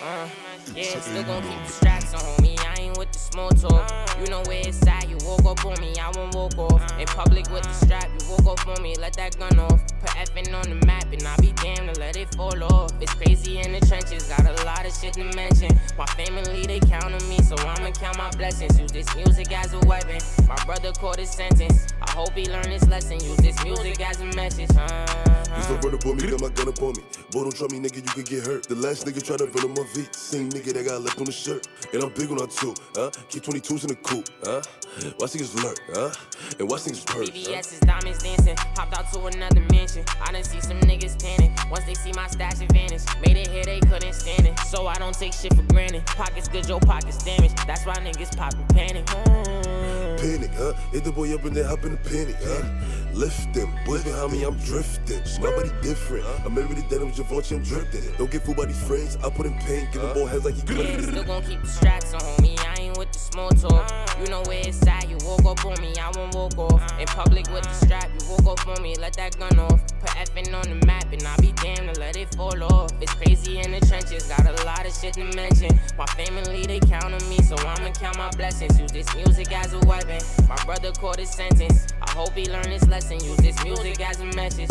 Yeah, still gon' keep the straps on, homie. I ain't with the small talk. You know where it's at, you woke up on me, I won't walk off. In public with the strap, you woke up on me, let that gun off. Put effing on the map, and I be damned to let it fall off. It's crazy in the trenches, got a lot of shit to mention. My family, they count on me, so I'ma count my blessings. Use this music as a weapon. My brother caught his sentence. I hope he learned his lesson. Use this music as a message. Please don't run up on me, got my gun up on me. Boy, don't try me, nigga, you could get hurt. The last nigga tried to run on my feet. Same nigga that got left on the shirt. And I'm big on that too, Keep 22s in the coupe, Watch niggas lurk, And watch niggas purse, BBS's diamonds dancing. Hopped out to another mansion. I done see some niggas panic. Once they see my stash advantage. Made it here, they couldn't stand it. So I don't take shit for granted. Pockets good, your pockets damaged. That's why niggas poppin' panic. Panic, Hit the boy up and then hop in the panic, Lift them, boys behind me, I'm drifting. My body different. I'm married to denim, Givenchy, I'm drifting. Don't get fooled by these friends, I put in pain. Give them ball heads like he clipped. Still gon' keep the straps on, homie. I ain't with the small talk. You know where it's at, you woke up on me, I won't walk off. In public with the strap, you woke up on me, let that gun off. Put effing on the map, and I be damned to let it fall off. It's crazy in the trenches, got a lot of shit to mention. My family, they count on me, so I'ma count my blessings. Use this music as a weapon. My brother caught his sentence. I hope he learned his lesson. Use this music as a message,